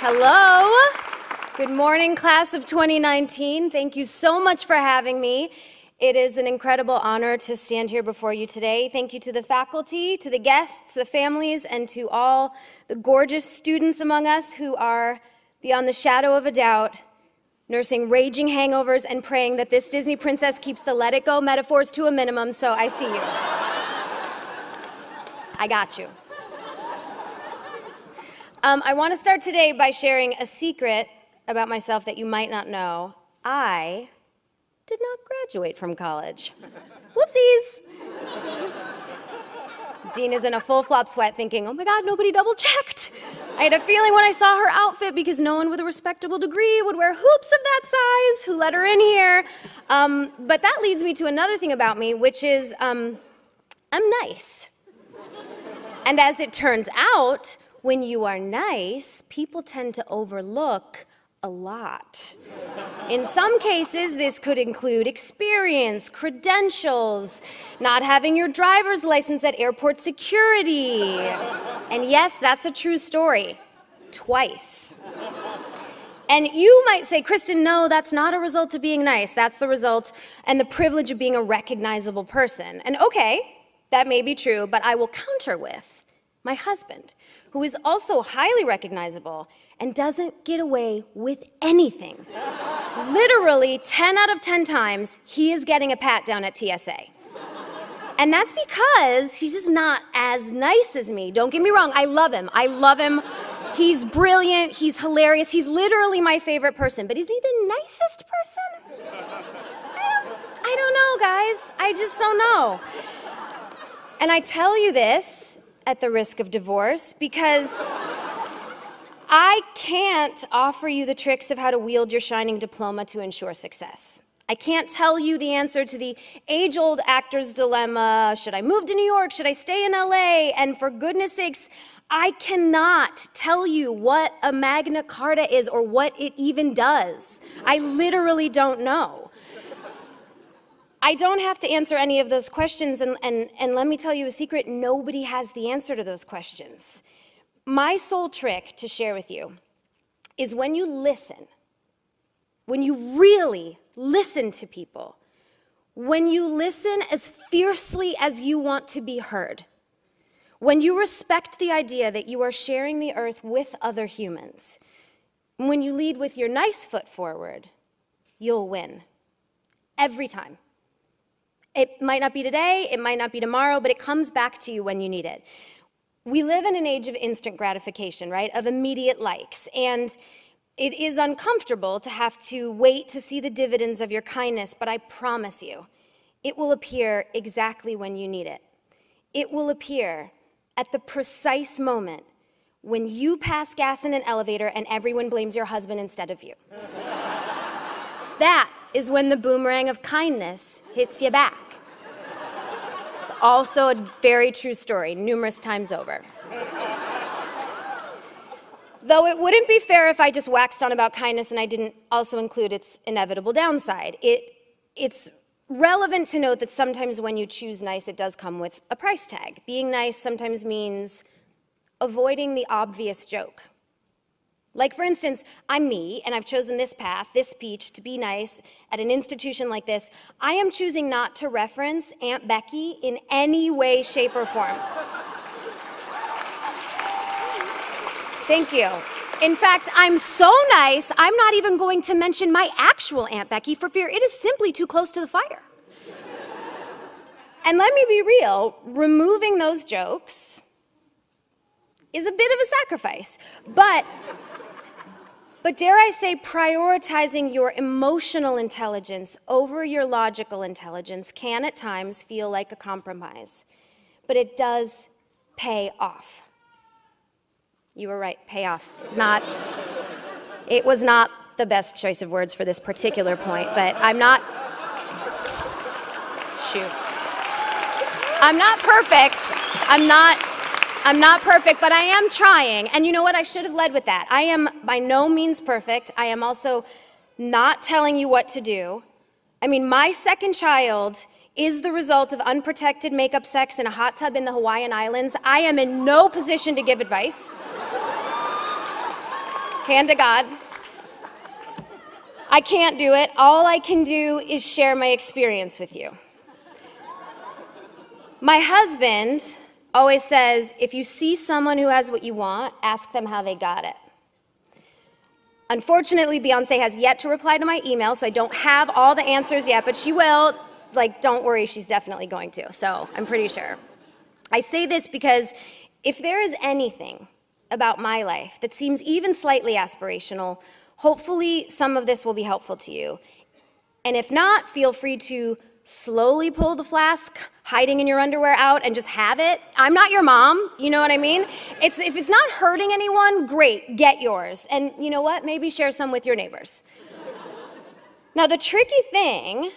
Hello. Good morning, class of 2019. Thank you so much for having me. It is an incredible honor to stand here before you today. Thank you to the faculty, to the guests, the families, and to all the gorgeous students among us who are, beyond the shadow of a doubt, nursing raging hangovers and praying that this Disney princess keeps the let it go metaphors to a minimum, so I see you. I got you. I want to start today by sharing a secret about myself that you might not know. I did not graduate from college. Whoopsies. Dean is in a full flop sweat thinking, oh my God, nobody double checked. I had a feeling when I saw her outfit, because no one with a respectable degree would wear hoops of that size, who let her in here. But that leads me to another thing about me, which is I'm nice. And as it turns out, when you are nice, people tend to overlook a lot. In some cases, this could include experience, credentials, not having your driver's license at airport security. And yes, that's a true story. Twice. And you might say, Kristen, no, that's not a result of being nice. That's the result and the privilege of being a recognizable person. And okay, that may be true, but I will counter with my husband, who is also highly recognizable and doesn't get away with anything. Literally 10 out of 10 times, he is getting a pat down at TSA. And that's because he's just not as nice as me. Don't get me wrong, I love him. I love him. He's brilliant, he's hilarious, he's literally my favorite person. But is he the nicest person? I don't know, guys. I just don't know. And I tell you this at the risk of divorce, because I can't offer you the tricks of how to wield your shining diploma to ensure success. I can't tell you the answer to the age-old actor's dilemma. Should I move to New York? Should I stay in LA? And for goodness sakes, I cannot tell you what a Magna Carta is or what it even does. I literally don't know. I don't have to answer any of those questions, and let me tell you a secret, nobody has the answer to those questions. My sole trick to share with you is when you listen, when you really listen to people, when you listen as fiercely as you want to be heard, when you respect the idea that you are sharing the earth with other humans, when you lead with your nice foot forward, you'll win. Every time. It might not be today, it might not be tomorrow, but it comes back to you when you need it. We live in an age of instant gratification, right? Of immediate likes. And it is uncomfortable to have to wait to see the dividends of your kindness, but I promise you, it will appear exactly when you need it. It will appear at the precise moment when you pass gas in an elevator and everyone blames your husband instead of you. That is when the boomerang of kindness hits you back. It's also a very true story, numerous times over. Though it wouldn't be fair if I just waxed on about kindness and I didn't also include its inevitable downside. It's relevant to note that sometimes when you choose nice, it does come with a price tag. Being nice sometimes means avoiding the obvious joke. Like, for instance, I'm me, and I've chosen this path, this speech, to be nice at an institution like this. I am choosing not to reference Aunt Becky in any way, shape, or form. Thank you. In fact, I'm so nice, I'm not even going to mention my actual Aunt Becky for fear it is simply too close to the fire. And let me be real, removing those jokes is a bit of a sacrifice. But dare I say, prioritizing your emotional intelligence over your logical intelligence can at times feel like a compromise. But it does pay off. You were right, pay off. It was not the best choice of words for this particular point, but I'm not perfect. I'm not perfect, but I am trying. And you know what? I should have led with that. I am by no means perfect. I am also not telling you what to do. I mean, my second child is the result of unprotected makeup sex in a hot tub in the Hawaiian Islands. I am in no position to give advice. Hand to God. I can't do it. All I can do is share my experience with you. My husband always says, if you see someone who has what you want, ask them how they got it. Unfortunately, Beyonce has yet to reply to my email, so I don't have all the answers yet, but she will. Like, don't worry, she's definitely going to, so I'm pretty sure. I say this because if there is anything about my life that seems even slightly aspirational, hopefully some of this will be helpful to you. And if not, feel free to slowly pull the flask hiding in your underwear out and just have it. I'm not your mom, you know what I mean? If it's not hurting anyone, great, get yours. And you know what? Maybe share some with your neighbors. Now, the tricky thing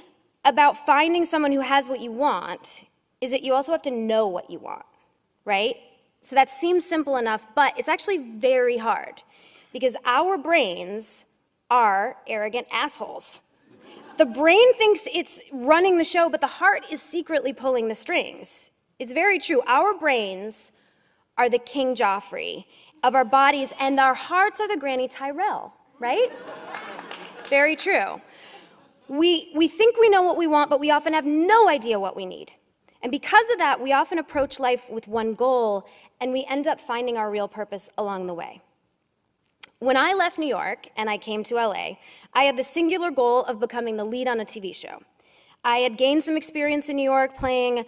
about finding someone who has what you want is that you also have to know what you want, right? So that seems simple enough, but it's actually very hard because our brains are arrogant assholes. The brain thinks it's running the show, but the heart is secretly pulling the strings. It's very true. Our brains are the King Joffrey of our bodies, and our hearts are the Granny Tyrell, right? Very true. We think we know what we want, but we often have no idea what we need. And because of that, we often approach life with one goal, and we end up finding our real purpose along the way. When I left New York and I came to LA, I had the singular goal of becoming the lead on a TV show. I had gained some experience in New York playing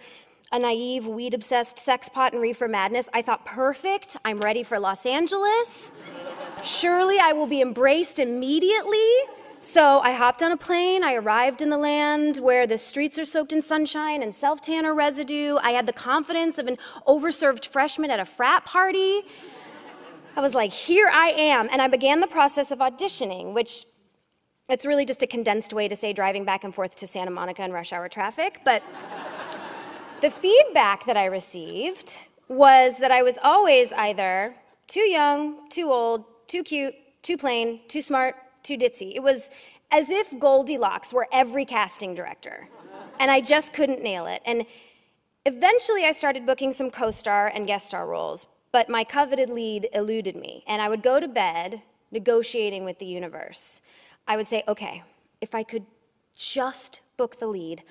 a naive, weed-obsessed sexpot in Reefer Madness. I thought, perfect, I'm ready for Los Angeles. Surely I will be embraced immediately. So I hopped on a plane, I arrived in the land where the streets are soaked in sunshine and self-tanner residue. I had the confidence of an overserved freshman at a frat party. I was like, here I am, and I began the process of auditioning, which it's really just a condensed way to say driving back and forth to Santa Monica in rush hour traffic, but the feedback that I received was that I was always either too young, too old, too cute, too plain, too smart, too ditzy. It was as if Goldilocks were every casting director, and I just couldn't nail it. And eventually I started booking some co-star and guest star roles, but my coveted lead eluded me, and I would go to bed negotiating with the universe. I would say, okay, if I could just book the lead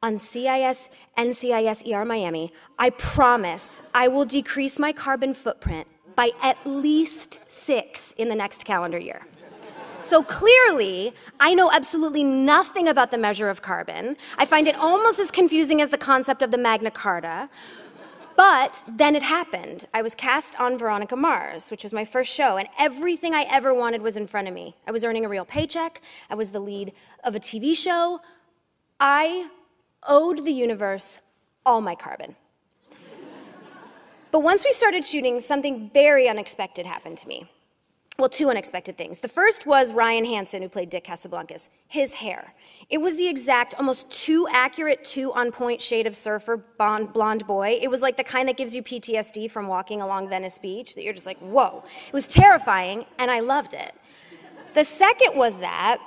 on CIS NCIS ER Miami, I promise I will decrease my carbon footprint by at least 6 in the next calendar year. So clearly, I know absolutely nothing about the measure of carbon. I find it almost as confusing as the concept of the Magna Carta. But then it happened. I was cast on Veronica Mars, which was my first show, and everything I ever wanted was in front of me. I was earning a real paycheck. I was the lead of a TV show. I owed the universe all my carbon. But once we started shooting, something very unexpected happened to me. Well, 2 unexpected things. The first was Ryan Hansen, who played Dick Casablancas. His hair. It was the exact, almost too accurate, too on-point shade of surfer blonde boy. It was like the kind that gives you PTSD from walking along Venice Beach, that you're just like, whoa. It was terrifying, and I loved it. The second was that,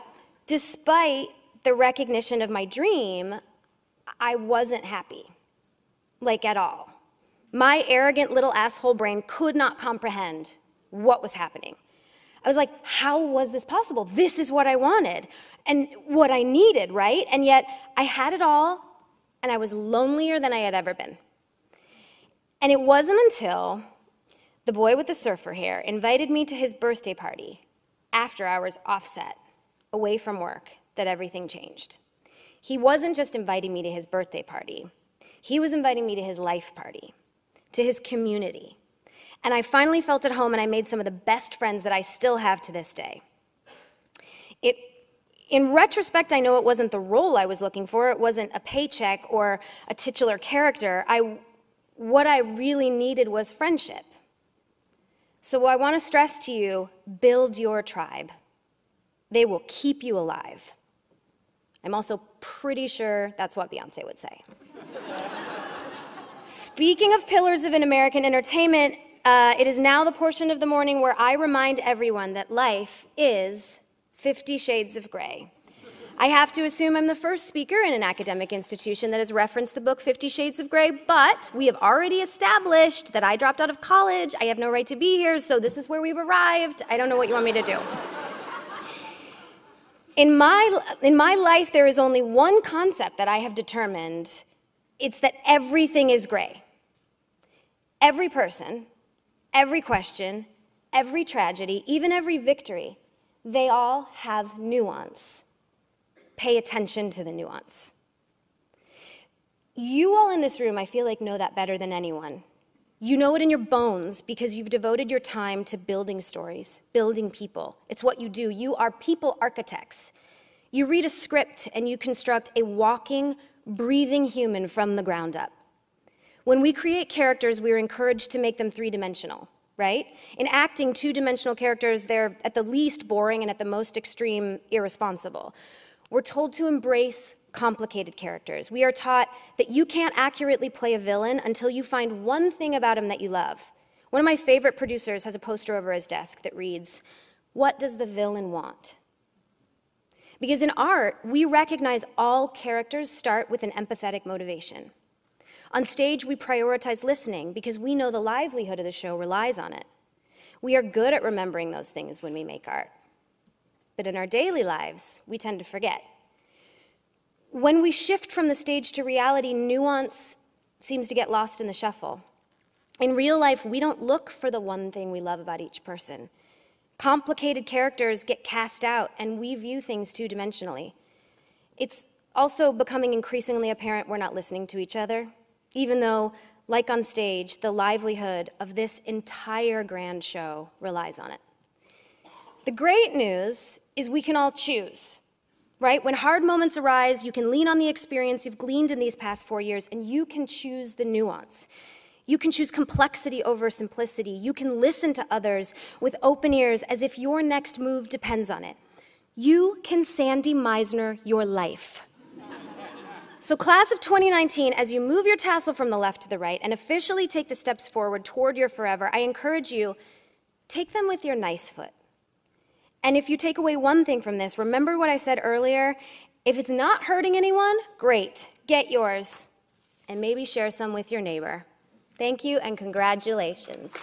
despite the recognition of my dream, I wasn't happy. Like, at all. My arrogant little asshole brain could not comprehend what was happening. I was like, how was this possible? This is what I wanted and what I needed, right? And yet I had it all, and I was lonelier than I had ever been. And it wasn't until the boy with the surfer hair invited me to his birthday party, after hours offset, away from work, that everything changed. He wasn't just inviting me to his birthday party. He was inviting me to his life party, to his community. And I finally felt at home, and I made some of the best friends that I still have to this day. In retrospect, I know it wasn't the role I was looking for. It wasn't a paycheck or a titular character. What I really needed was friendship. So I want to stress to you, build your tribe. They will keep you alive. I'm also pretty sure that's what Beyonce would say. Speaking of pillars of an American entertainment, it is now the portion of the morning where I remind everyone that life is 50 Shades of Grey. I have to assume I'm the first speaker in an academic institution that has referenced the book 50 Shades of Grey, but we have already established that I dropped out of college, I have no right to be here, so this is where we've arrived. I don't know what you want me to do. In my life, there is only one concept that I have determined. It's that everything is gray. Every person, every question, every tragedy, even every victory, they all have nuance. Pay attention to the nuance. You all in this room, I feel like, know that better than anyone. You know it in your bones because you've devoted your time to building stories, building people. It's what you do. You are people architects. You read a script and you construct a walking, breathing human from the ground up. When we create characters, we are encouraged to make them three-dimensional, right? In acting, two-dimensional characters, they're at the least boring and at the most extreme irresponsible. We're told to embrace complicated characters. We are taught that you can't accurately play a villain until you find one thing about him that you love. One of my favorite producers has a poster over his desk that reads, "What does the villain want?" Because in art, we recognize all characters start with an empathetic motivation. On stage, we prioritize listening because we know the livelihood of the show relies on it. We are good at remembering those things when we make art. But in our daily lives, we tend to forget. When we shift from the stage to reality, nuance seems to get lost in the shuffle. In real life, we don't look for the one thing we love about each person. Complicated characters get cast out, and we view things two-dimensionally. It's also becoming increasingly apparent we're not listening to each other, even though, like on stage, the livelihood of this entire grand show relies on it. The great news is we can all choose, right? When hard moments arise, you can lean on the experience you've gleaned in these past 4 years, and you can choose the nuance. You can choose complexity over simplicity. You can listen to others with open ears as if your next move depends on it. You can Sandy Meisner your life. So class of 2019, as you move your tassel from the left to the right and officially take the steps forward toward your forever, I encourage you, take them with your nice foot. And if you take away one thing from this, remember what I said earlier. If it's not hurting anyone, great, get yours. And maybe share some with your neighbor. Thank you and congratulations.